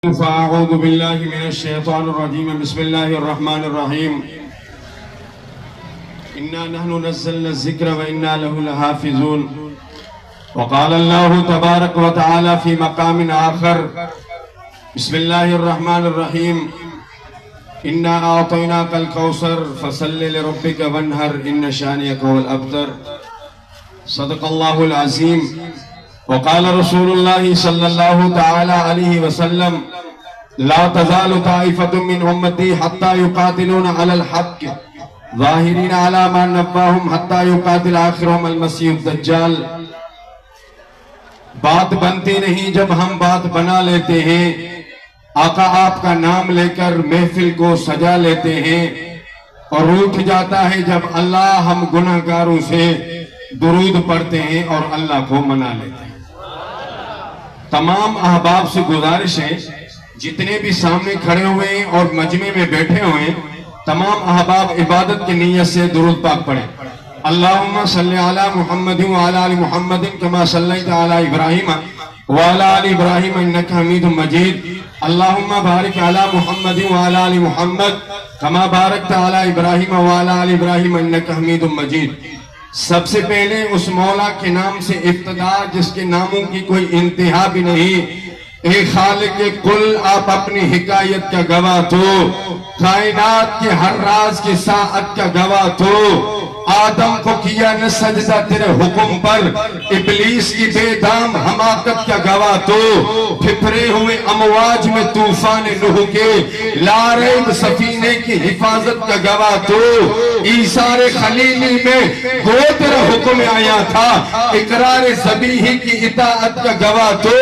فأعوذ بالله من الشيطان الرجيم بسم الله الرحمن الرحيم إنا نحن نزلنا الذكر وإنا له لحافظون وقال الله تبارك وتعالى في مقام آخر بسم الله الرحمن الرحيم إنا أعطيناك الكوثر فصل لربك وانهر إن شانئك هو الأبتر صدق الله العظيم وقال رسول الله صلى الله تعالى عليه وسلم لا تزال طائفة من أمتي حتى يقاتلون على الحق ظاهرين على ما نباهم حتى يقاتل آخرهم المسيح الدجال. بات بنتی نہیں جب ہم بات بنا لیتے ہیں، آقا آپ کا نام لے کر محفل کو سجا لیتے ہیں، اور روٹ جاتا ہے جب اللہ ہم گناہگاروں سے درود پڑھتے ہیں اور اللہ کو منا لیتے ہیں. تمام احباب سے گزارش ہے، جتنے بھی سامنے کھڑے ہوئے ہیں اور مجمع میں بیٹھے ہوئے ہیں، تمام احباب عبادت کی نیت سے درود پاک پڑھیں. اللہم صلی علی محمد وعلی آل محمد کما صلیت علی ابراہیم وعلی آل ابراہیم انک حمید مجید. اللہم بارک علی محمد وعلی آل محمد کما بارکت علی ابراہیم وعلی آل ابراہیم انک حمید مجید. سب سے پہلے اس مولا کے نام سے ابتدا جس کے ناموں کی کوئی انتہا بھی نہیں. اے خالق کل آپ اپنی حکایت کا گواہ تو، کائنات کے ہر راز کی ساعت کا گواہ تو. آدم کو کیا نہ سجدہ تیرے حکم پر، ابلیس کی بے دام حماقت کا گواہ تو. پھپھرے ہوئے امواج میں طوفان نوح کے لاریب سفینے کی حفاظت کا گواہ تو. ایثار خلیلی میں گو تیرا حکم آیا تھا، اقرار ذبیح کی اطاعت کا گواہ تو.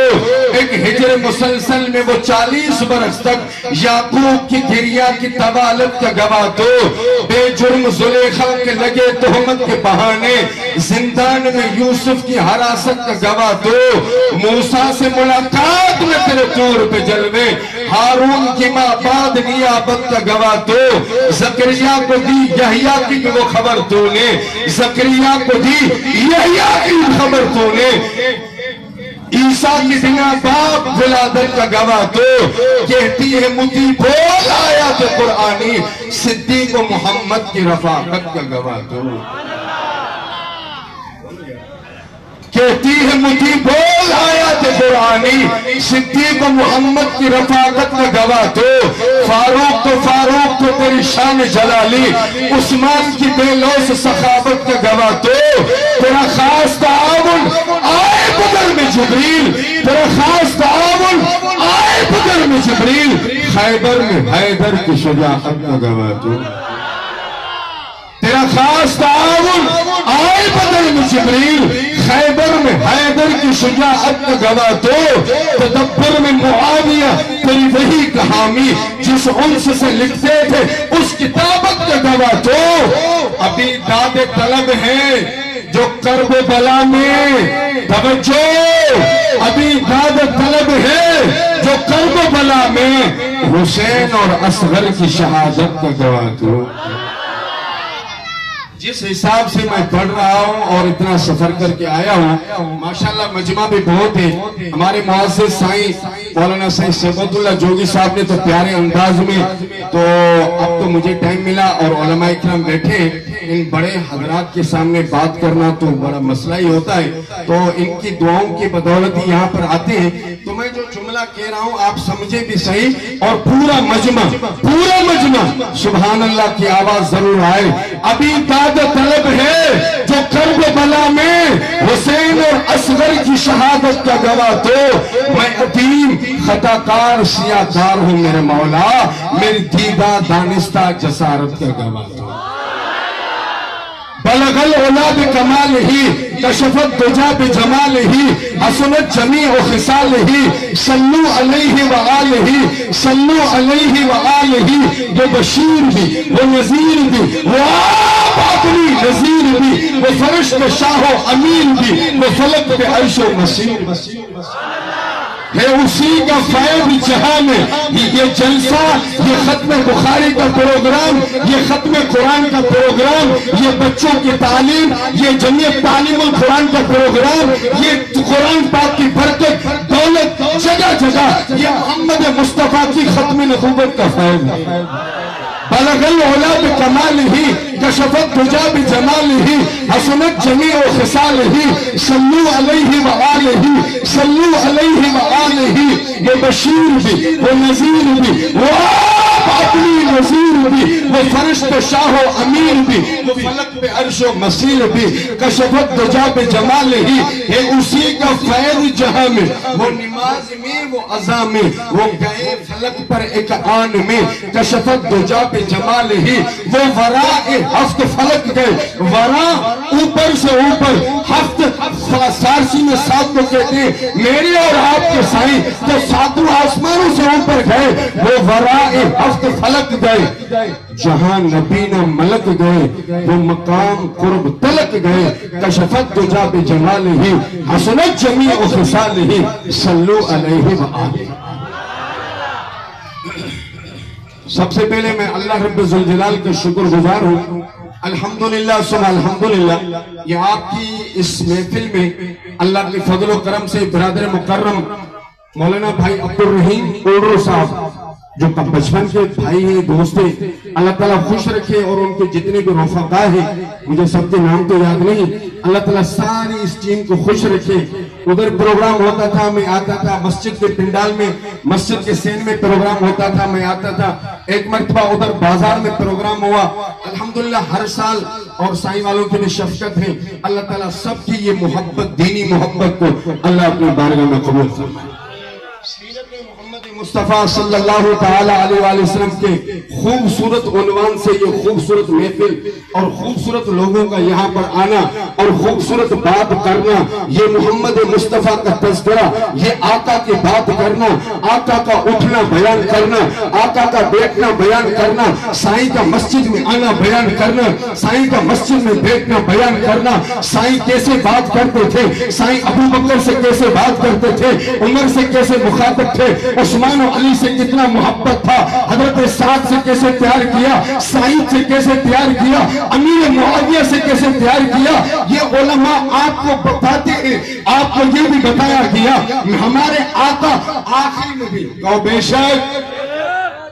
ایک ہجر مسلسل میں وہ 40 برس تک یعقوب کی گریہ کی طوالت کا گواہ تو. بے جرم زلیخا کے لگے تہمت کے بہانے زندان میں یوسف کی حراست کا گواہ تو. موسیٰ سے ملاقات میں تیرے طور پہ جلوے، ہارون کی ماں بعد نیابت کا گواہ تو. زکریا کو دی یحییٰ کی وہ خبر تو نے، زکریا کو دی یحییٰ کی خبر تو نے. عیسیٰ کی بنا باپ ولادت کا گواہ تو. کہتی ہے مجھے بول آیات قرآنی صدیق و محمد کی رفاقت کا گواہ تو. کہتی ہے مجھے بول آیات قرآنی صدیق و محمد کی رفاقت کا گواہ تو. فاروق تو تیری شان جلالی، عثمان کی بے لوث سخاوت کا گواہ تو. تیرا خاص تعاون آئے بدر میں جبریل، تیرا خاص تعاون آئے بدر میں جبریل، خیبر میں حیدر کی شجاعت کا گواہ تو. تیرا خاص تعاون آئے بدر میں جبریل، خیبر میں حیدر کی شجاعت کا گواہ تو. تدبر میں معاویہ تیری وحی کا حامی، جس انس سے لکھتے تھے اس کتابت کا گواہ تو. ابھی داد طلب ہے جو کرب بلا میں، توجہ، ابھی داد طلب ہے جو کرب بلا میں حسین اور اصغر کی شہادت کا گواہ تو. جس حساب سے میں پڑھ رہا ہوں اور اتنا سفر کر کے آیا ہوں، ماشاءاللہ مجمع بھی بہت ہے. ہمارے معزز سائیں مولانا سائیں صفت اللہ جوگی صاحب نے تو پیارے انداز میں، تو اب تو مجھے ٹائم ملا اور علماء اکرام بیٹھے، ان بڑے حضرات کے سامنے بات کرنا تو بڑا مسئلہ ہی ہوتا ہے، تو ان کی دعاؤں کی بدولت ہی یہاں پر آتے ہیں. تو میں جو جملہ کہہ رہا ہوں آپ سمجھے بھی صحیح، اور پورا مجمع سبحان اللہ کی آواز ضرور آئے. ابھی داد طلب ہے جو کرب بلا میں حسین اور اصغر کی شہادت کا گواہ تو. میں ادیم خطاکار سیاکار ہوں میرے مولا، میری دیدہ دانستہ جسارت کا گواہ تو. بلغ العلا بکمالہ کشفت دجا بجمالہ حسنت جمیع خصالہ صلو علیہ وآلہ صلو علیہ وآلہ. وہ بشیر بھی، وہ نذیر بھی، وہ باطنی نذیر بھی، وہ فرش پہ شاہ و امین بھی، وہ فلک پہ عرش و مسیر ہے. اسی کا فیض جہاں میں یہ جلسہ، یہ ختم بخاری کا پروگرام، یہ ختم قرآن کا پروگرام، یہ بچوں کی تعلیم، یہ جمعیت تعلیم القرآن کا پروگرام، یہ قرآن پاک کی برکت، دولت جگہ جگہ یہ محمد مصطفیٰ کی ختم نبوت کا فیض ہے۔ بلغ العلا بکمالہ کشفت دجا بجمالہ حسنت جمیع خصالہ صلو علیہ وآلہ صلو علیہ وآلہ۔ یہ بشیر بھی، وہ نذیر بھی، وہ اپنی نذیر بھی، وہ فرشت شاہ و امیر بھی، وہ فلک پہ عرش و مسیر بھی، کشفت دجا بجمالہ۔ یہ اسی کا فیض جہاں میں، وہ نماز میں، وہ عزا میں، وہ گئے فلک پر ایک آن میں، کشفت دجا بجمالہ۔ وہ وراء ہفت فلک گئے، وراء اوپر سے اوپر، ہفت فارسی میں سات کو کہتے ہیں، میرے اور آپ کے سائیں تو ساتوں آسمانوں سے اوپر گئے، وہ وراء ہفت فلک گئے، جہاں نبی نہ ملک گئے، وہ مقام قرب تلک گئے، کشفت دجا بجمالہ حسنت جمیع خصالہ صلو علیہ وآلہ۔ سب سے پہلے میں اللہ رب ذوالجلال کے شکر گزار ہوں، الحمدللہ ثم الحمدللہ، یہ آپ کی اس محفل میں اللہ کے فضل و کرم سے برادر مکرم مولانا بھائی عبدالرحیم اولڈرو صاحب جو بچپن کے بھائی ہیں، دوست ہیں، اللہ تعالیٰ خوش رکھے، اور ان کے جتنے بھی رفقا ہیں، مجھے سب کے نام تو یاد نہیں، اللہ تعالیٰ ساری اس ٹیم کو خوش رکھے۔ ادھر پروگرام ہوتا تھا، میں آتا تھا، مسجد کے پنڈال میں، مسجد کے سین میں پروگرام ہوتا تھا، میں آتا تھا، ایک مرتبہ ادھر بازار میں پروگرام ہوا، الحمدللہ ہر سال، اور سائیں والوں کی بھی شفقت ہے، اللہ تعالیٰ سب کی یہ محبت، دینی محبت کو اللہ اپنی بارگاہ میں قبول فرمائے۔ سیرت محمد مصطفیٰ صلی اللہ تعالیٰ علیہ وآلہ وسلم کے خوبصورت عنوان سے یہ خوبصورت محفل اور خوبصورت لوگوں کا یہاں پر آنا اور خوبصورت بات کرنا، یہ محمد مصطفیٰ کا تذکرہ، یہ آقا کی بات کرنا، آقا کا اٹھنا بیان کرنا، آقا کا بیٹھنا بیان کرنا، سائیں کا مسجد میں آنا بیان کرنا، سائیں کا مسجد میں بیٹھنا بیان کرنا، سائیں کیسے بات کرتے تھے، سائیں ابو بکر سے کیسے بات کرتے تھے، عمر سے کیسے مخاطب تھے، عثمان و علی سے کتنا محبت تھا، حضرت سعد سے کیسے پیار کیا، سعید سے کیسے پیار کیا، امیر معاویہ سے کیسے پیار کیا، یہ علماء آپ کو بتاتے ہیں، آپ کو یہ بھی بتایا گیا، ہمارے آقا آخری نبی اور بے شک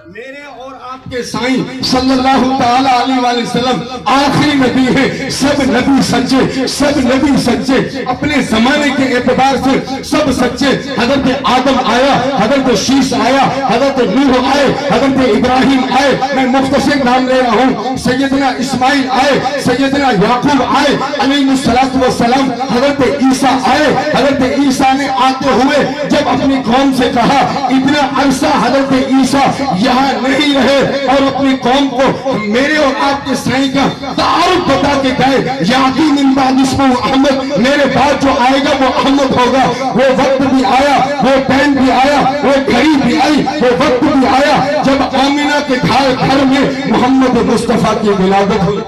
میرے اور آپ کے سائیں صلی اللہ تعالیٰ علیہ وآلہ وسلم آخری نبی ہے، سب نبی سچے، سب نبی سچے، اپنے زمانے کے اعتبار سے سب سچے، حضرت آدم آیا، حضرت شیش آیا، حضرت نوح آئے، حضرت ابراہیم آئے، میں مختصر نام لے رہا ہوں، سیدنا اسماعیل آئے، سیدنا یعقوب آئے علیہ السلام، حضرت عیسیٰ آئے، حضرت عیسیٰ نے آتے ہوئے جب اپنی قوم سے کہا، اتنا عرصہ حضرت عیسیٰ یہاں نہیں رہے اور اپنی قوم کو میرے اور آپ کے سائیں کا تعارف بتا کے گئے، یاتی من بعد اسمہ احمد، میرے بعد جو آئے گا وہ احمد ہوگا، وہ وقت بھی آیا، وہ ٹائم بھی آیا، وہ گھڑی بھی آئی، وہ وقت بھی آیا جب آمینہ کے گھر میں محمد مصطفیٰ کی ولادت ہوئی۔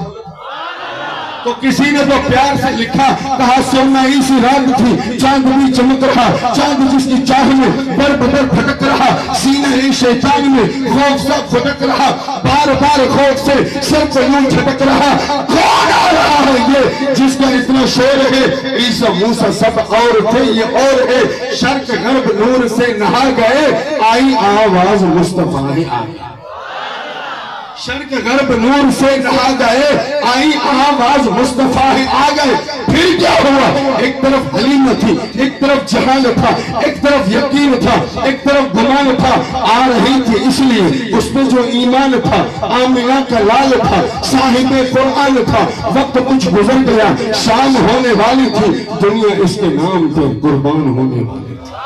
تو کسی نے تو پیار سے لکھا، کہا سرمائی سی رات تھی، چاند بھی چمک رہا، چاند جس کی چاہ میں در بدر پھٹک رہا، سینہ شیطان میں خوف سا پھٹک رہا، بار بار خوف سے سر کو یوں جھٹک رہا، کون آ رہا ہے یہ جس کا اتنا شور ہے، عیسیٰ موسیٰ سب اور تھے یہ اور ہے، شرق غرب نور سے نہا گئے، آئی آواز مصطفیٰ نے آئی، شرق غرب نور سے نہا گئے، آئی آواز مصطفیٰ آ گئے۔ پھر کیا ہوا؟ ایک طرف حلیم تھی، ایک طرف جہان تھا، ایک طرف یقین تھا، ایک طرف گمان تھا، آ رہی تھی اس لیے اس میں جو ایمان تھا، آمینہ کا لال تھا، صاحب قرآن تھا، وقت کچھ گزر گیا، شام ہونے والی تھی، دنیا اس کے نام پر قربان ہونے والی تھی۔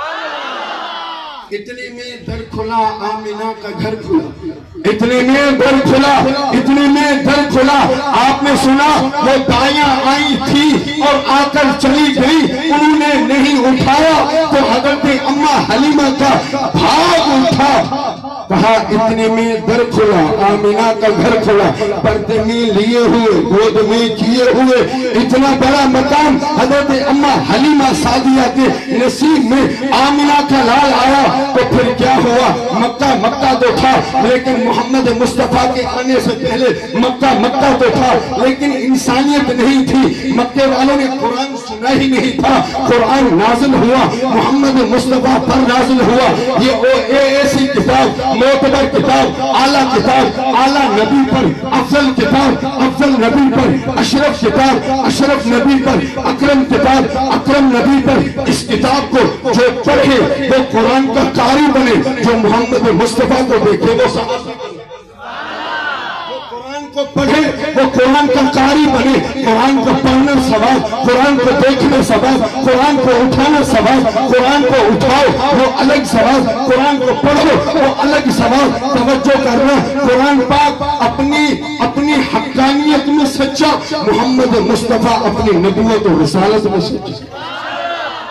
اتنے میں در کھلا، آمینہ کا گھر کھلا، اتنے میں در کھلا، اتنے میں در کھلا، آپ نے سنا وہ دائیاں آئی تھی اور آ کر چلی گئی، انہوں نے نہیں اٹھایا تو حضرت اماں حلیمہ کا بھاگ اٹھا، کہا اتنے میں در کھلا، آمینہ کا گھر کھلا، پردے میں لیے ہوئے، گود میں کیے ہوئے، اتنا بڑا مقام حضرت اماں حلیمہ سعدیہ کے نصیب میں آمینہ کا لال آیا تو پھر کیا ہوا؟ مکہ تو تھا لیکن محمد مصطفیٰ کے آنے سے پہلے مکہ تو تھا لیکن انسانیت نہیں تھی، مکے والوں نے قرآن سنا ہی نہیں تھا، قرآن نازل ہوا محمد مصطفیٰ پر نازل ہوا، یہ ایسی کتاب، معتبر کتاب، اعلیٰ کتاب، اعلیٰ نبی پر افضل کتاب، افضل نبی پر اشرف کتاب، اشرف نبی پر اکرم کتاب، اکرم نبی پر اس کتاب کو جو پڑھے وہ قرآن کا قاری بنے، جو محمد مصطفیٰ کو دیکھے وہ صحابی بنے، کو پڑھے وہ قرآن کا قاری بنے، قرآن کو پڑھنا ثواب، قرآن کو دیکھنا ثواب، قرآن کو اٹھانا ثواب، قرآن کو اٹھاؤ وہ الگ ثواب، قرآن کو پڑھو وہ الگ ثواب۔ توجہ کرنا، قرآن پاک اپنی حقانیت میں سچا، محمد مصطفیٰ اپنی نبوت و رسالت میں سچا۔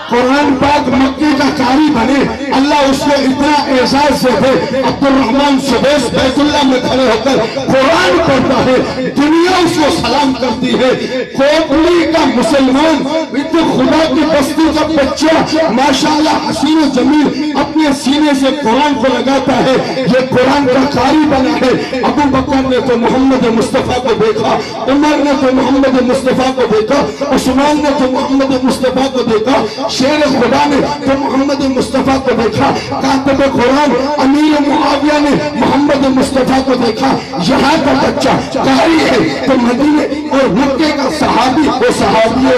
قرآن پاک مکے کا قاری بنے، اللہ اس کو اتنا اعزاز سے دے، عبد الرحمن سدیس بیت اللہ میں کھڑے ہو کر قرآن پڑھتا ہے، دنیا اس کو سلام کرتی ہے، کوٹلی کا مسلمان اتنے خدا کی بستی کا بچہ ماشاءاللہ حسین و جمیل اپنے سینے سے قرآن کو لگاتا ہے، یہ قرآن کا قاری بنا ہے۔ ابو بکر نے تو محمد مصطفیٰ کو دیکھا، عمر نے تو محمد مصطفیٰ کو دیکھا، عثمان نے تو محمد مصطفیٰ کو دیکھا، شیر خدا نے تو محمد مصطفیٰ کو دیکھا، کاتب قرآن امیر معاویہ نے محمد مصطفیٰ کو دیکھا، یہاں کا بچہ قاری ہے تو مدینے اور مکے کا صحابی وہ صحابی ہے۔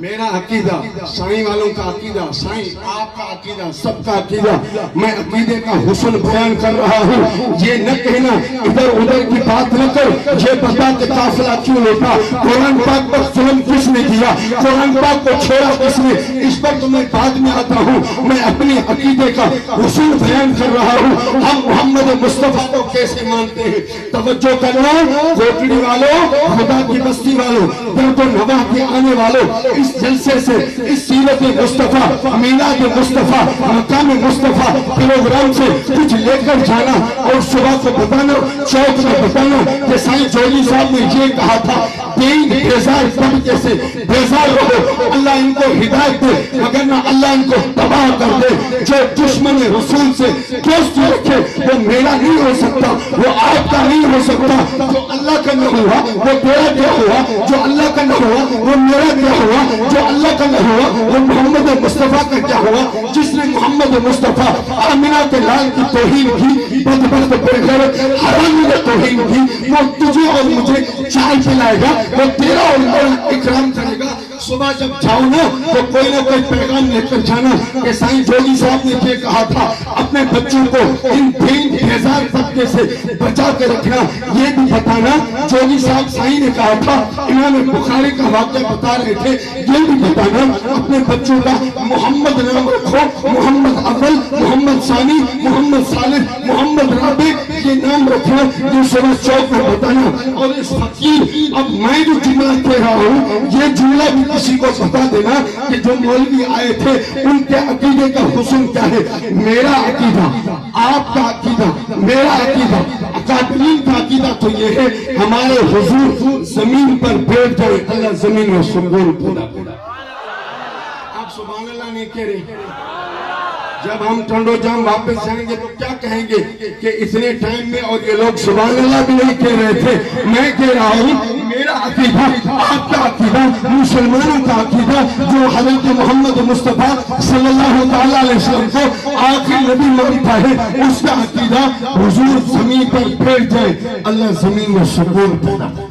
میرا عقیدہ، سائیں والوں کا عقیدہ، سائیں آپ کا عقیدہ، سب کا عقیدہ، میں عقیدے کا حسن بیان کر رہا ہوں، یہ نہ کہنا ادھر ادھر کی بات نہ کر، یہ بتا کہ قافلہ کیوں لیتا، قرآن پاک پر ظلم کس نے کیا، قرآن پاک کو چھوڑا کس نے، اس پر تو میں بعد میں آتا ہوں، میں اپنے عقیدے کا حسن بیان کر رہا ہوں۔ ہم محمد مصطفیٰ کو کیسے مانتے ہیں؟ توجہ کرنا، کوٹلی والوں، خدا کی بستی والوں، درد و نواح کے آنے والوں، اس جلسے سے، اس سیرت مصطفیٰ، میلاد مصطفیٰ، مقام مصطفیٰ پروگرام سے کچھ لے کر جانا اور صبح کو بتانا، چوک میں بتانا کہ سائیں جولی صاحب نے یہ کہا تھا، دین بیزار طبقے سے بیزار رہو، اللہ ان کو ہدایت دے مگر نہ اللہ ان کو تباہ کر دے۔ جو دشمن رسول سے دوستی رکھے وہ میرا نہیں ہو سکتا، وہ آپ کا نہیں ہو سکتا، جو اللہ کا نہ ہوا وہ تیرا کیا ہوا، جو اللہ کا نہ ہوا وہ میرا کیا ہوا، جو اللہ کا نہ ہوا وہ محمد مصطفیٰ کا کیا ہوا۔ جس نے محمد مصطفیٰ آمینہ کے لال کی توہین کی، بدبخت بے غیرت حرامی نے توہین کی، وہ تجھے اور مجھے چائے پلائے گا، وہ تیرا اور میرا اکرام کرے گا۔ صبح جب جاؤ نا تو کوئی نہ کوئی پیغام لے کر جانا کہ سائیں جوگی صاحب نے یہ کہا تھا، اپنے بچوں کو ان دین بیزار طبقے سے بچا کے رکھنا، یہ بھی بتانا۔ جوگی صاحب سائیں نے کہا تھا، امام بخاری کا واقعہ بتا رہے تھے، یہ بھی بتانا اپنے بچوں کا محمد نام رکھو، محمد اول، محمد ثانی، محمد صالح، محمد رابع، یہ نام رکھنا، یہ صبح چوک میں بتانا۔ اور اس فقیر، اب میں جو جملہ کہہ رہا ہوں یہ جملہ بھی کسی کو بتا دینا کہ جو مولوی آئے تھے ان کے عقیدے کا حسن کیا ہے۔ میرا عقیدہ، آپ کا عقیدہ، میرا عقیدہ، اکابرین کا عقیدہ تو یہ ہے، ہمارے حضور زمین پر بیٹھ جائے، اللہ زمین میں سکون پیدا کرے۔ آپ سبحان اللہ نہیں کہہ رہے؟ جب ہم ٹنڈو جام واپس جائیں گے تو کیا کہیں گے کہ اتنے ٹائم میں اور یہ لوگ سبحان اللہ بھی نہیں کہہ رہے تھے۔ میں کہہ رہا ہوں میرا عقیدہ، آپ کا عقیدہ، مسلمانوں کا عقیدہ، جو حضرت محمد مصطفیٰ صلی اللہ تعالیٰ علیہ وسلم کو آخری نبی مانتا ہے، اس کا عقیدہ حضور زمین پر بیٹھ جائے، اللہ زمین میں سکون پیدا کرے۔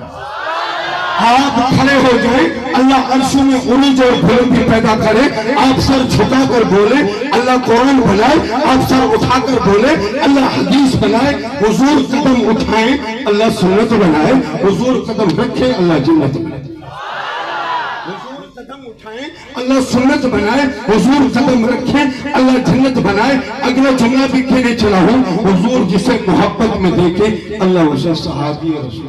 آپ کھڑے ہو جائیں، اللہ عرشوں میں عروج اور بلندی پیدا کرے، آپ سر جھکا کر بولے، اللہ قرآن بنائے، آپ سر اٹھا کر بولے، اللہ حدیث بنائے، حضور قدم اٹھائیں، اللہ سنت بنائے، حضور قدم رکھے، اللہ جنت بنائے، حضور قدم اٹھائیں، اللہ سنت بنائے، حضور قدم رکھیں، اللہ جنت بنائے۔ اگلا جملہ بھی کہنے چلا ہوں، حضور جسے محبت میں دیکھے، اللہ اسے صحابی رسول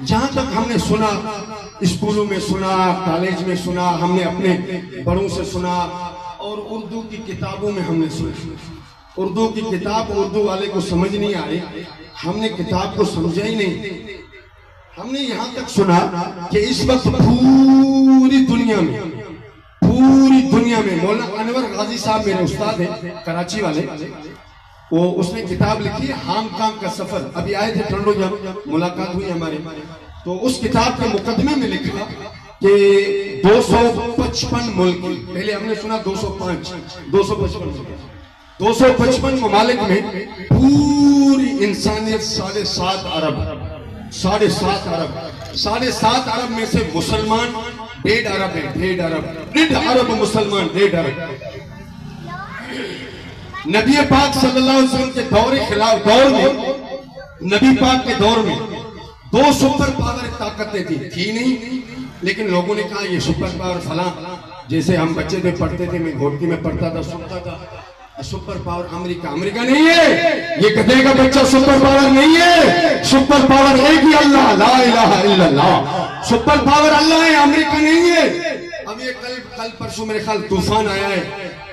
جہاں تک ہم نے سنا، اسکولوں میں سنا، کالج میں سنا، ہم نے اپنے بڑوں سے سنا، اور اردو کی کتابوں میں ہم نے سنا. اردو کی کتاب اردو والے کو سمجھ نہیں آئی، ہم نے کتاب کو سمجھا ہی نہیں. ہم نے یہاں تک سنا کہ اس وقت پوری دنیا میں مولانا انور غازی صاحب میرے استاد ہیں کراچی والے، وہ اس نے کتاب لکھی ہانگ کانگ کا سفر. ابھی آئے تھے ٹرنڈو جب ملاقات ہوئی ہماری، تو اس کتاب کے مقدمے میں لکھا کہ 255 ملک، پہلے ہم نے سنا 205، 255 ممالک میں پوری انسانیت 7.5 ارب، 7.5 ارب میں سے مسلمان 1.5 ارب ہے، 1.5 ارب مسلمان، 1.5 ارب. نبی پاک صلی اللہ علیہ وسلم کے دور میں، نبی پاک کے دور میں 2 سپر پاور طاقتیں تھی نہیں، لیکن لوگوں نے کہا یہ سپر پاور فلاں، جیسے ہم بچے میں پڑھتے تھے، میں گھوٹکی میں پڑھتا تھا، سنتا تھا، سپر پاور امریکہ نہیں ہے، یہ گدھے کا بچہ سپر پاور نہیں ہے. سپر پاور ایک ہی اللہ، لا الہ الا اللہ. سپر پاور اللہ ہے، امریکہ نہیں ہے. اب یہ کل پرسوں میرے خیال طوفان آیا ہے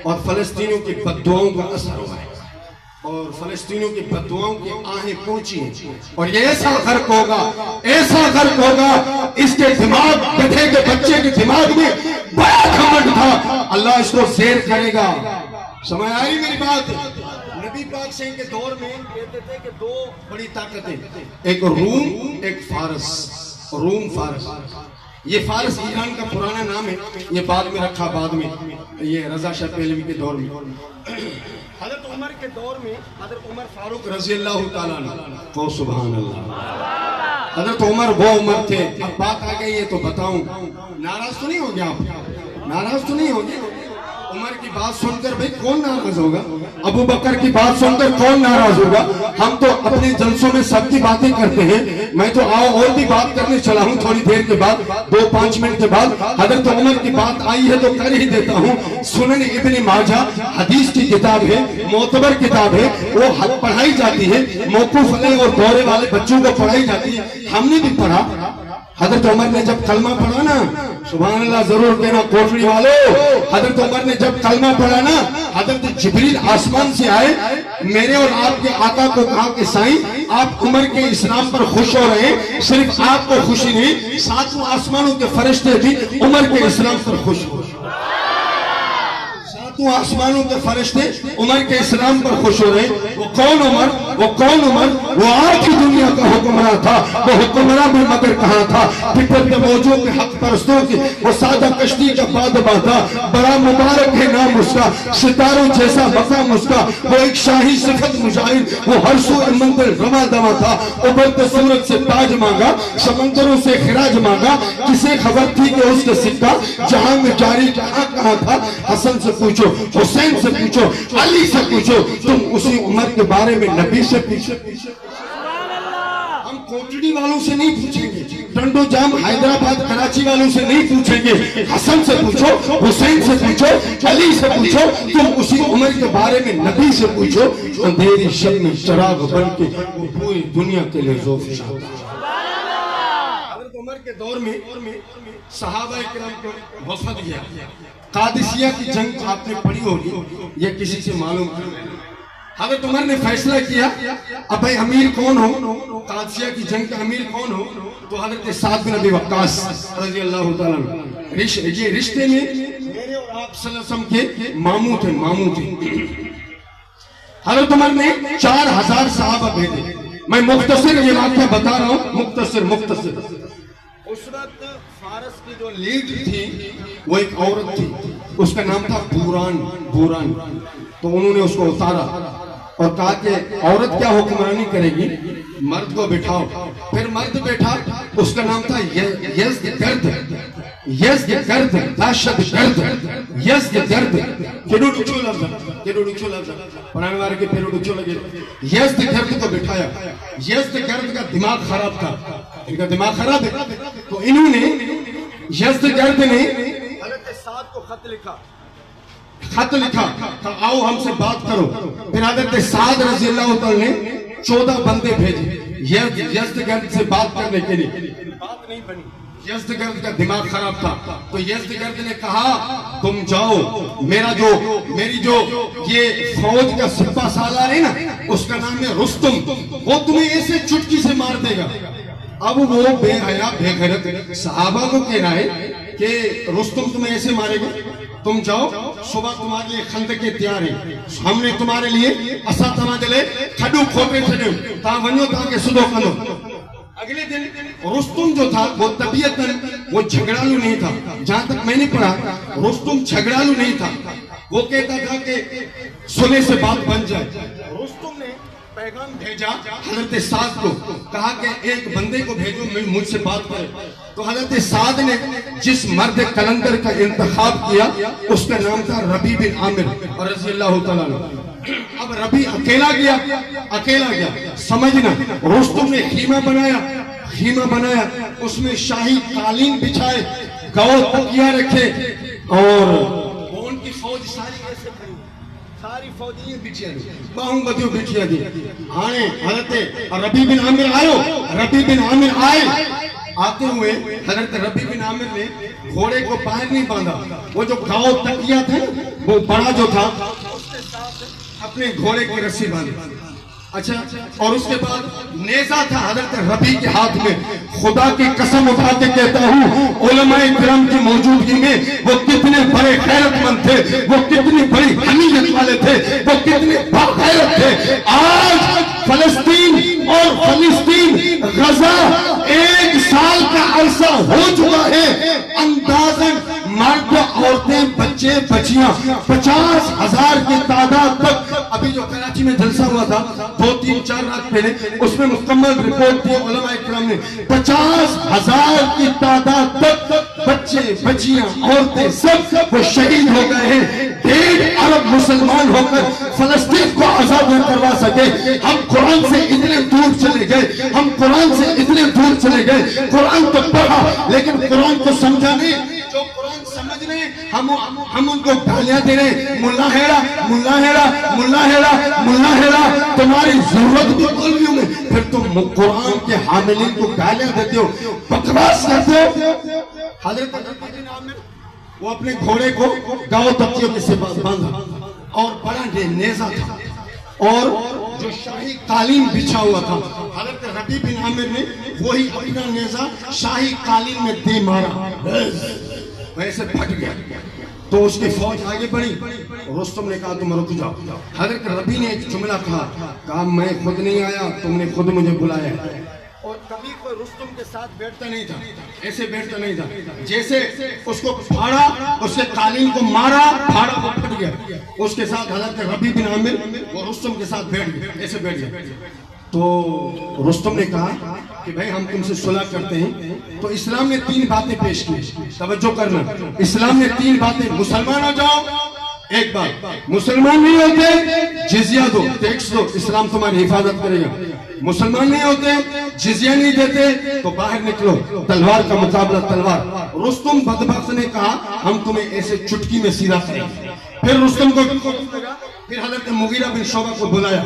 اور فلسطینیوں کی بددعاؤں کا اثر ہوا ہے، اور فلسطینیوں کی بددعاؤں کی آہیں پہنچی ہیں، اور یہ ایسا غرق ہوگا اس کے دماغ، گدھے کے بچے کے دماغ میں بڑا گھمنڈ تھا، اللہ اس کو زیر کرے گا. سمجھ آئی میری بات؟ نبی پاک سے کے دور میں کہتے تھے کہ 2 بڑی طاقتیں، ایک روم، ایک فارس. روم، فارس. یہ فارس ایران کا پرانا نام ہے، یہ بعد میں رکھا، بعد میں یہ رضا شاہ پہلوی کے دور میں. حضرت عمر کے دور میں حضرت عمر فاروق رضی اللہ تعالیٰ عنہ، سبحان اللہ، حضرت عمر وہ عمر تھے. اب بات آ گئی ہے تو بتاؤں، ناراض تو نہیں ہو گیا آپ؟ ناراض تو نہیں ہو گیا؟ عمر کی بات سن کر بھئی کون ناراض ہوگا؟ ابو بکر کی بات سن کر کون ناراض ہوگا؟ ہم تو اپنے جلسوں میں سب کی باتیں کرتے ہیں. میں تو اور بھی بات کرنے چلا ہوں تھوڑی دیر کے بعد، 2-5 منٹ کے بعد. حضرت عمر کی بات آئی ہے تو کر ہی دیتا ہوں. سنن ابن ماجہ حدیث کی کتاب ہے، معتبر کتاب ہے، وہ پڑھائی جاتی ہے، موقوف علیہ اور دورے والے بچوں کو پڑھائی جاتی ہے. ہم نے بھی پڑھا. حضرت عمر نے جب کلمہ پڑھا نا، سبحان اللہ ضرور کہنا کوٹڑی والوں، حضرت عمر نے جب کلمہ پڑھا نا، حضرت جبریل آسمان سے آئے، میرے اور آپ کے آقا کو کہا کہ سائیں آپ عمر کے اسلام پر خوش ہو رہے ہیں. صرف آپ کو خوشی نہیں، 7 آسمانوں کے فرشتے بھی عمر کے اسلام پر خوش ہو. 7 آسمانوں کے فرشتے عمر کے اسلام پر خوش ہو رہے. وہ کون عمر؟ وہ آج کی دنیا کا حکمراں تھا. وہ حکمراں بھی مگر کہاں تھا؟ فطرت موجوں کے حق پرستوں کی وہ سادہ کشتی کا بادباں تھا. بڑا مبارک ہے نام اس کا، ستاروں جیسا مقام اس کا. وہ ایک شاہی صفت مجاہد، وہ ہر سو منتر رواں دواں تھا. ابلتے سورج سے تاج مانگا، سمندروں سے خراج مانگا. کسے خبر تھی کہ اس کا سکہ جہاں میں جاری کہاں تھا؟ حسن سے پوچھو، حسین سے پوچھو، علی سے پوچھو، تم اسی عمر کے بارے میں نبی سے پوچھو. ہم کوٹڑی والوں سے نہیں پوچھیں گے، ٹنڈو جام حیدرآباد کراچی والوں سے نہیں پوچھیں گے. حسن سے پوچھو، حسین سے پوچھو، علی سے پوچھو، تم اسی عمر کے بارے میں نبی سے پوچھو. اندھیری شب میں چراغ بن کے پوری دنیا کے لیے ذوفشاں. حضرت عمر کے دور میں صحابہ کرام کو وفد گیا. قادسیہ کی جنگ آپ نے پڑھی ہوگی یا کسی سے معلوم ہے. حضرت عمر نے فیصلہ کیا اب بھائی امیر کون ہو، قادسیہ کی جنگ کا امیر کون ہو؟ تو حضرت سعد بن ابی وقاص رضی اللہ تعالیٰ عنہ. یہ رشتے میں میرے اور آپ صلی اللہ علیہ وسلم کے ماموں تھے. حضرت عمر نے 4000 صحابہ بھیجے. میں مختصر یہ واقعہ بتا رہا ہوں، مختصر. اس وقت فارس کی جو لیڈ تھی وہ ایک عورت تھی، اس کا نام تھا بوران. تو انہوں نے اس کو اتارا اور کہا کہ عورت کیا حکمرانی کرے گی، مرد کو بٹھاؤ. پھر مرد بیٹھا، اس کا نام تھا یزدگرد. یزدگرد کو بٹھایا. یزدگرد کا دماغ خراب تھا، ان کا دماغ خراب ہے. تو انہوں نے یزدگرد نے حضرت سعد کو خط لکھا کہ آؤ ہم سے بات کرو. پھر حضرت سعد رضی اللہ تعالیٰ نے 14 بندے بھیجے. یزدگرد سے بات کرنے کے لیے بات نہیں بنی. یزدگرد کا دماغ خراب تھا تو یزدگرد نے کہا تم جاؤ, میری جو یہ فوج کا سپہ سالار ہے نا اس کا نام ہے رستم, وہ تمہیں ایسے چٹکی سے مار دے گا. اب وہ بے حیا بے غیرت صحابہ کو کہہ رہا ہے کہ رستم تمہیں ایسے مارے گا, تم جاؤ صبح تمہارے لیے خندقیں تیار ہیں, ہم نے تمہارے لیے اسا تمہارے لیے کھڈو کھوپے چھڈو تا ونجو تا کے سدو کندو. اگلے دن رستم جو تھا وہ طبیعتاً وہ جھگڑالو نہیں تھا, جہاں تک میں نے پڑھا رستم جھگڑالو نہیں تھا, وہ کہتا تھا کہ سنے سے بات بن جائے. رستم نے پیغام بھیجا حضرت سعد کو, کہا کہ ایک بندے کو بھیجو مجھ سے بات کرے. تو حضرت سعد نے جس مرد کلندر کا انتخاب کیا اس کا نام تھا ربیع بن عامر رضی اللہ تعالیٰ عنہ. اب ربیع اکیلا گیا سمجھنا, رستم نے خیمہ بنایا, اس میں شاہی قالین بچھائے, گاؤں تکیہ رکھے, اور ان کی فوج ساری فوج یہ بچھیا دی, باہوں بدیوں بچھیا دی. آنے حضرت ربیع بن عامر آئے, آتے ہوئے حضرت ربیع بن عامر نے گھوڑے کو باہر نہیں باندھا, وہ جو گاؤں تکیہ تھے وہ بڑا جو تھا اپنے گھوڑے کی رسی باندھی. اچھا, اور اس کے بعد نیزہ تھا حضرت ربیع کے ہاتھ میں. خدا کی قسم اٹھا کے کہتا ہوں علماء کرام کی موجودگی میں وہ کتنے بڑے غیرت مند تھے, وہ کتنی بڑی حمیت والے تھے, وہ کتنے باغیرت تھے. آج فلسطین غزہ 1 سال کا عرصہ ہو چکا ہے, اندازاً مرد عورتیں بچے بچیاں 50,000 کی تعداد تک. ابھی جو کراچی میں جلسہ ہوا تھا 2-3-4 رات پہلے, اس میں مکمل رپورٹ دی علماء اکرام نے, 50,000 کی تعداد تک بچے بچیاں عورتیں سب وہ شہید ہو گئے ہیں. 1.5 ارب مسلمان ہو کر فلسطین کو آزاد نہ کروا سکے. ہم قرآن سے اتنے دور چلے گئے, قرآن تو پڑھا لیکن قرآن کو سمجھا نہیں. جو قرآن سمجھ رہے ہیں ہم ان کو گالیاں دے رہے ہیں, ملا ہیرا. تمہاری ضرورت بھی مولویوں میں, پھر تم قرآن کے حاملین کو گالیاں دیتے ہو, بکواس کرتے ہو. حضرت ربیع بن عامر وہ اپنے گھوڑے کو گاؤں تکیوں کے سے باندھا, اور بڑا نیزہ تھا, اور جو شاہی قالین بچھا ہوا تھا, حضرت ربیع بن عامر نے وہی اپنا نیزہ شاہی قالین میں دے مارا, ویسے پھٹ گیا. تو اس کی فوج آگے بڑھی, رستم نے کہا تم رک جاؤ. حضرت ربیع نے ایک جملہ کہا میں خود نہیں آیا, تم نے خود مجھے بلایا. اور کبھی کوئی رستم کے ساتھ بیٹھتا نہیں تھا, ایسے بیٹھتا نہیں تھا, جیسے اس کو پھاڑا, اس کے قالین کو مارا, پھاڑا وہ پھٹ گیا. اس کے ساتھ حضرت ربیع بن عامر وہ رستم کے ساتھ بیٹھ گیا, ایسے بیٹھ گیا. تو رستم نے کہا کہ بھائی ہم تم سے صلح کرتے ہیں. تو اسلام نے 3 باتیں پیش کی, توجہ کرنا. اسلام نے 3 باتیں, مسلمان ہو جاؤ, ایک بات, مسلمان نہیں ہوتے جزیہ دو, ٹیکس دو, اسلام تمہاری حفاظت کرے گا. مسلمان نہیں ہوتے جزیہ نہیں دیتے تو باہر نکلو, تلوار کا مقابلہ تلوار. رستم بدبخت نے کہا ہم تمہیں ایسے چٹکی میں سیدھا کریں گے. پھر رستم کو پھر حضرت مغیرہ بن شعبہ کو بلایا,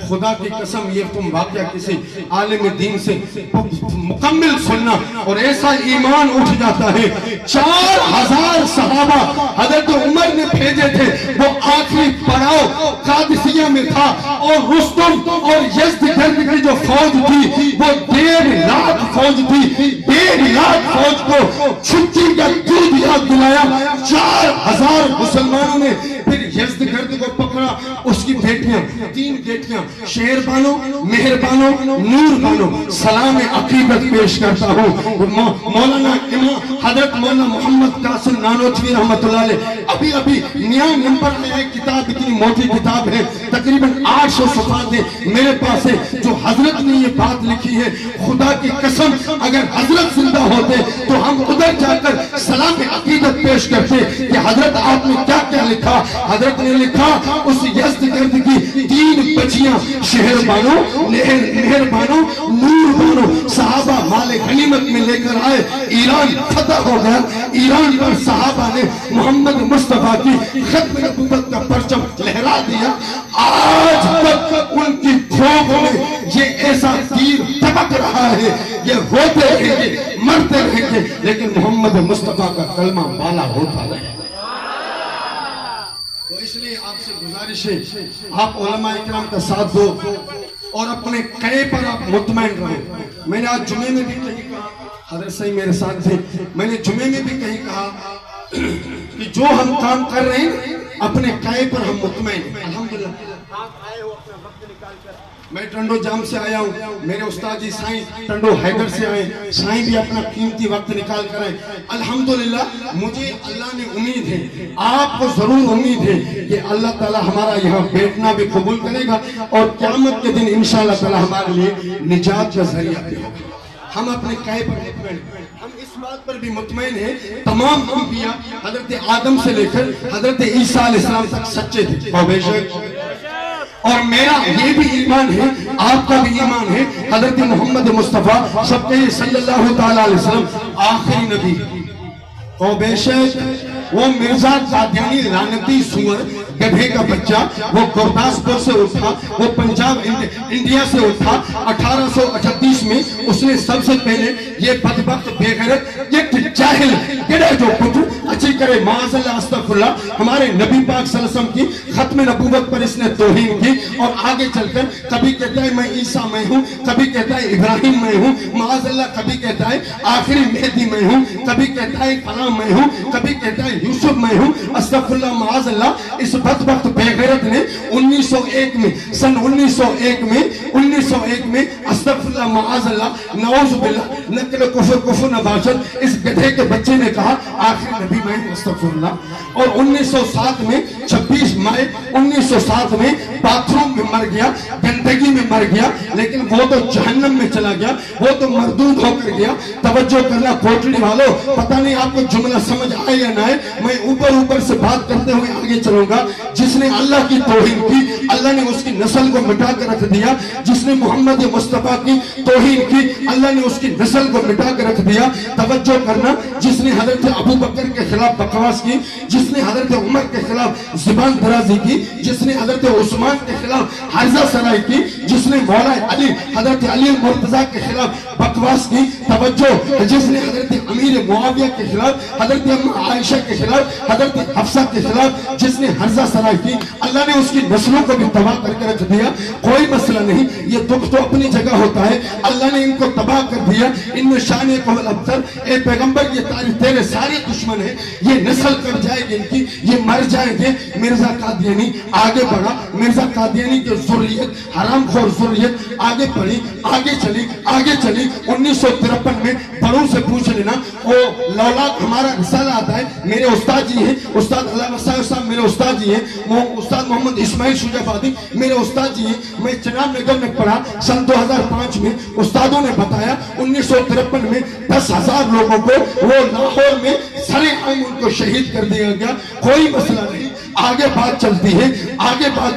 خدا کی قسم یہ تم واقعہ کسی عالم دین سے مکمل سننا, اور ایسا ایمان اٹھ جاتا ہے. 4,000 صحابہ حضرت عمر نے بھیجے تھے, وہ آخری پڑاؤ قادسیہ میں تھا, اور رستم اور یزدگرد کی جو فوج تھی وہ 1.5 لاکھ فوج تھی. 1.5 لاکھ فوج کو چھٹی کا دودھ یاد دلایا. 4,000 مسلمانوں نے پھر یزدگرد کو پکڑا. اس کی بیٹیاں 3 بیٹیاں شہر بانو, مہر بانو, نور بانو, سلام عقیدت پیش کرتا ہوں. مولانا امام حضرت مولانا محمد قاسم نانوتوی رحمت اللہ علیہ ابھی نیا نمبر میں ایک کتاب, اتنی موٹی کتاب ہے, تقریباً 800 صفحات ہے میرے پاس ہے, جو حضرت نے یہ بات لکھی ہے. خدا کی قسم اگر حضرت زندہ ہوتے تو ہم ادھر جا کر سلام عقیدت پیش کرتے کہ حضرت آپ نے کیا کیا لکھا. حضرت نے لکھا اس یزدگرد کی 3 بچیاں شہر بانو, مہر بانو, نور بانو, صحابہ مال غنیمت میں لے کر آئے. ایران فتح ہو گیا. ایران پر صحابہ نے محمد مصطفیٰ کی ختم نبوت کا پرچم لہرا دیا. آج تک ان کی کھوپڑوں میں یہ ایسا تیر رہا ہے یہ روتے رہیں گے مرتے رہیں گے لیکن محمد مصطفیٰ کا کلمہ بالا ہوتا رہے. تو اس لیے آپ سے گزارش ہے آپ علماء اکرام کا ساتھ دو اور اپنے قے پر آپ مطمئن رہو. میں نے آج جمعے میں بھی کہیں کہا, حضرت صحیح میرے ساتھ تھے, میں نے جمعے میں بھی کہیں کہا کہ جو ہم کام کر رہے ہیں اپنے قے پر ہم مطمئن ہیں. الحمدللہ آپ آئے ہو اپنا وقت نکال کر. میں ٹنڈو جام سے آیا ہوں, میرے استاد جی سائیں ٹنڈو حیدر سے آئے, سائیں بھی اپنا قیمتی وقت نکال کر آئے. الحمدللہ مجھے اللہ نے امید ہے, آپ کو ضرور امید ہے کہ اللہ تعالی ہمارا یہاں بیٹھنا بھی قبول کرے گا اور قیامت کے دن انشاءاللہ تعالی ہمارے لیے نجات کا ذریعہ بھی ہوگا. ہم اپنے قے پر مطمئن, ہم اس بات پر بھی مطمئن ہیں تمام انبیاء حضرت آدم سے لے کر حضرت عیسیٰ علیہ السلام تک سچے تھے. اور بے شک اور میرا یہ بھی ایمان ہے, آپ کا بھی ایمان ہے, حضرت محمد مصطفیٰ سب کے صلی اللہ تعالیٰ علیہ وسلم آخری نبی. اور بے شک وہ مرزا قادیانی لعنتی سور گدھے کا بچہ وہ گرداسپور سے اٹھا, وہ پنجاب انڈیا سے اٹھا 1838 میں. اس نے سب سے پہلے یہ بدبخت بے غیرت ایک جاہل گڑے جو کچھ اچھی کرے معاذ اللہ استغفر اللہ ہمارے نبی پاک صلی اللہ علیہ وسلم کی ختم نبوت پر اس نے توہین کی. اور آگے چل کر کبھی کہتا ہے میں عیسیٰ میں ہوں, کبھی کہتا ہے ابراہیم میں ہوں معاذ اللہ, کبھی کہتا ہے آخری مہدی میں ہوں, کبھی کہتا ہے فلاں میں ہوں, کبھی کہتا ہے یوسف میں ہوں. استغفر اللہ معاذ اللہ. اس بدبخت بے غیرت نے 1901 میں سن 1901 میں استغفر اللہ معاذ اللہ نعوذ باللہ نقل کفر نباشت اس گدھے کے بچے نے کہا آخری نبی میں ہوں. استغفر اللہ. اور 1907 میں 26 مئی 1907 میں باتھ روم میں مر گیا, گندگی میں مر گیا, لیکن وہ تو جہنم میں چلا گیا, وہ تو مردود ہو کر گیا. توجہ کرنا کوٹلی والوں, پتہ نہیں آپ کو جملہ سمجھ آئے یا نہ آئے, میں اوپر سے بات کرتے ہوئے آگے چلوں گا. جس نے اللہ کی توہین کی اللہ نے اس کی نسل کو مٹا کر رکھ دیا. جس نے محمد مصطفیٰ کی توہین کی اللہ نے اس کی نسل کو مٹا کر رکھ دیا. توجہ کرنا, جس نے حضرت ابو بکر کے خلاف بکواس کی, جس نے حضرت عمر کے خلاف زبان درازی کی, جس نے حضرت عثمان کے خلاف حرزہ سرائی کی, جس نے مولا علی حضرت علی مرتضیٰ کے خلاف بکواس کی. توجہ, جس نے حضرت امیر معاویہ کے خلاف, حضرت عائشہ کے خلاف, حضرت حفصہ کے خلاف جس نے حرزہ سرائی کی, اللہ نے اس کی نسلوں کو بھی تباہ کر کے رکھ دیا. کوئی مسئلہ نہیں, یہ دکھ تو اپنی جگہ ہوتا ہے, اللہ نے ان کو تباہ کر دیا. ان میں شان قول ابتر, اے پیغمبر یہ تیرے سارے دشمن ہیں, یہ نسل کٹ جائے گی ان کی, یہ مر جائیں گے. مرزا قادیانی آگے بڑھا, مرزا قادیانی کی ذریت حرام خور ذریت آگے بڑھی, آگے چلی 1953 میں بڑوں سے پوچھ لینا. وہ لولاک ہمارا رسالہ آتا ہے, میرے استاد جی ہیں, استاد علامہ صاحب میرے استاد جی ہیں, وہ استاد محمد اسماعیل شجافادی میرے استاد جی ہیں. میں چناب نگر میں پڑھا سن 2005 میں. استادوں نے بتایا 1953 میں 10,000 لوگوں کو وہ لاہور میں سرے عام ان کو شہید کر دیا گیا. کوئی مسئلہ نہیں, آگے بات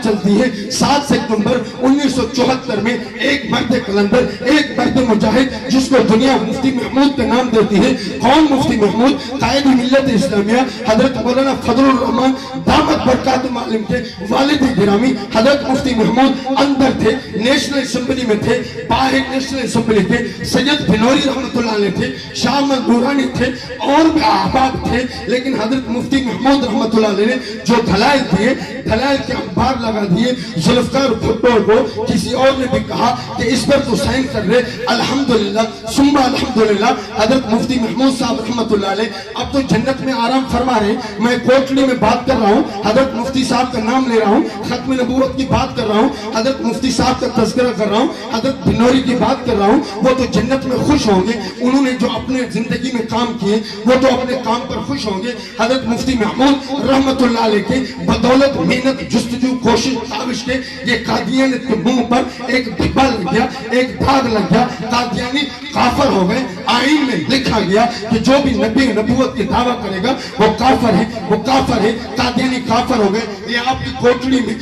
چلتی ہے, 7 ستمبر 1974 میں ایک مرد کلندر, ایک مرد مجاہد جس کو دنیا مفتی محمود کا نام دیتی ہے. کون مفتی محمود؟ قائد ملت اسلامیہ حضرت مولانا فضل الرحمن دامت برکاتہم عالم کے والد گرامی حضرت مفتی محمود اندر تھے, نیشنل اسمبلی میں تھے, باہر نیشنل اسمبلی تھے, سید بنوری رحمت اللہ علیہ تھے, شاہ احمد نورانی تھے, اور بھی احباب تھے. لیکن حضرت مفتی محمود رحمت اللہ علیہ نے جو دلائل دیے, دلائل کے انبار لگا دیے. ذوالفقار بھٹو کو کسی اور نے بھی کہا کہ اس پر تو سائن کر رہے. الحمدللہ ثم الحمدللہ حضرت مفتی محمود صاحب رحمت اللہ علیہ اب تو جنت میں آرام فرما رہے. میں کوٹلی میں بات کر رہا ہوں, حضرت مفتی صاحب کا نام لے رہا ہوں, ختم نبوت کی بات کر رہا ہوں, حضرت مفتی صاحب کا تذکرہ کر رہا ہوں, حضرت بنوری کی بات کر رہا ہوں. وہ تو جنت میں خوش ہوں گے, انہوں نے جو اپنے زندگی میں کام کیے وہ تو اپنے کام پر خوش ہوں گے. حضرت مفتی محمود رحمت اللہ علیہ کے بدولت محنت جستجو کوشش تابش کے یہ قادیانیت کے منہ پر ایک دھبا لگ گیا, ایک داغ لگ گیا. قادیانی کافر ہو گئے. آئین میں لکھا گیا کہ جو بھی نبی نبوت کی دعویٰ کرے گا وہ کافر ہے, وہ کافر ہے. قادیانی کافر ہو گئے. یہ آپ کی کوٹڑی میں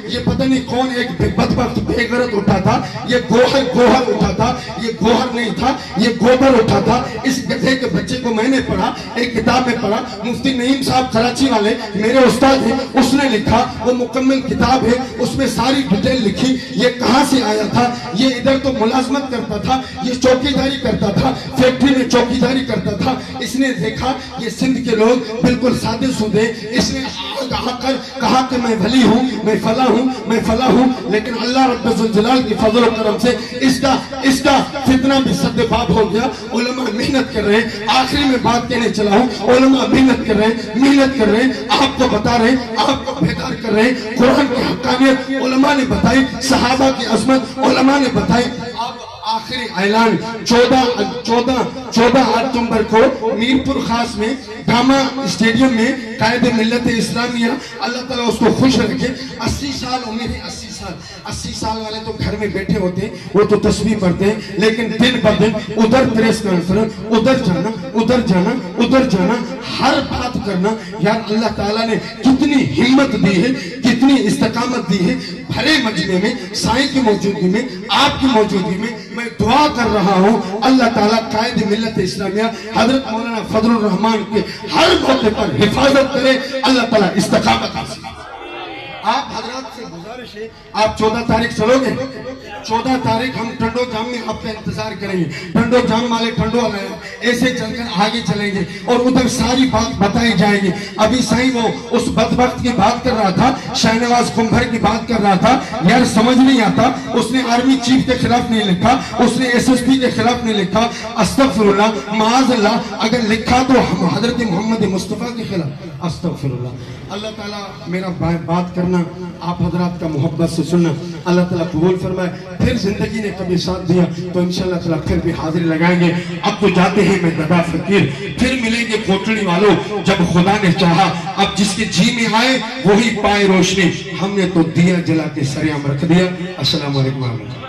یہ پتہ نہیں کون ایک بدبخت بے غیرت اٹھا تھا, تھا یہ گوہر اٹھا تھا، یہ گوہر نہیں تھا یہ گوبر اٹھا تھا۔ اس گدھے کے بچے کو میں نے پڑھا، ایک کتاب میں پڑھا، مفتی نعیم صاحب کراچی والے میرے استاد ہیں، اس نے لکھا، وہ مکمل کتاب ہے، اس میں ساری ڈیٹیل لکھی، یہ کہاں سے آیا تھا، یہ ادھر تو ملازمت کرتا تھا، یہ چوکیداری کرتا تھا، فیکٹری میں چوکیداری کرتا تھا۔ اس نے دیکھا یہ سندھ کے لوگ بالکل سادے سودے، اس نے کہا کہ میں ولی ہوں، میں فلاں ہوں، لیکن اللہ رب الجلال کی فضل و کرم سے اس کا فتنہ بھی سد باب ہو گیا۔ علماء محنت کر رہے ہیں، آخری میں بات کہنے چلا ہوں، علماء محنت کر رہے ہیں، آپ کو بتا رہے ہیں، آپ کو بیدار کر رہے ہیں۔ قرآن کی حقانیت علماء نے بتائی، صحابہ کی عظمت علماء نے بتائی۔ آخری اعلان 14 اکتوبر کو میرپور خاص میں گاما اسٹیڈیم میں قائد ملت اسلامیہ اللہ تعالیٰ اس کو خوش رکھے، 80 سال عمر ہے، 80 سال والے تو گھر میں بیٹھے ہوتے ہیں، وہ تو تسبیح پڑھتے ہیں، لیکن دن بہ دن ادھر پریس کانفرنس، ادھر جانا، ہر بات کرنا۔ یار اللہ تعالیٰ نے کتنی ہمت دی ہے، کتنی استقامت دی ہے۔ بھرے مجمع میں سائیں کی موجودگی میں، آپ کی موجودگی میں میں دعا کر رہا ہوں اللہ تعالیٰ قائد ملت اسلامیہ حضرت مولانا فضل الرحمان کے ہر موقع پر حفاظت کرے، اللہ تعالیٰ استقامت حاصل۔ آپ حضرات سے گزارش ہے، آپ 14 تاریخ چلو گے؟ 14 تاریخ ہم ٹنڈو جام میں آپ کا انتظار کریں گے، ٹنڈو جام والے ٹنڈو والے ایسے چل کر آگے چلیں گے اور ادھر ساری بات بتائی جائے گی۔ ابھی سائیں وہ اس بدبخت کی بات کر رہا تھا، شاہنواز کمبھر کی بات کر رہا تھا، یار سمجھ نہیں آتا، اس نے آرمی چیف کے خلاف نہیں لکھا، اس نے SSP کے خلاف نہیں لکھا، استغفراللہ معاذ اللہ، اگر لکھا تو حضرت محمد مصطفیٰ کے خلاف، استغفراللہ۔ اللہ تعالیٰ میرا بات کرنا، آپ حضرات کا محبت سے سننا اللہ تعالیٰ قبول فرمائے۔ پھر زندگی نے کبھی ساتھ دیا تو انشاءاللہ تعالیٰ پھر بھی حاضری لگائیں گے۔ اب تو جاتے ہیں میں گدا فقیر، پھر ملیں گے کوٹڑی والوں جب خدا نے چاہا۔ اب جس کے جی میں آئے وہی پائے روشنی، ہم نے تو دیا جلا کے سر عام رکھ دیا۔ السلام علیکم ورحمۃ اللہ۔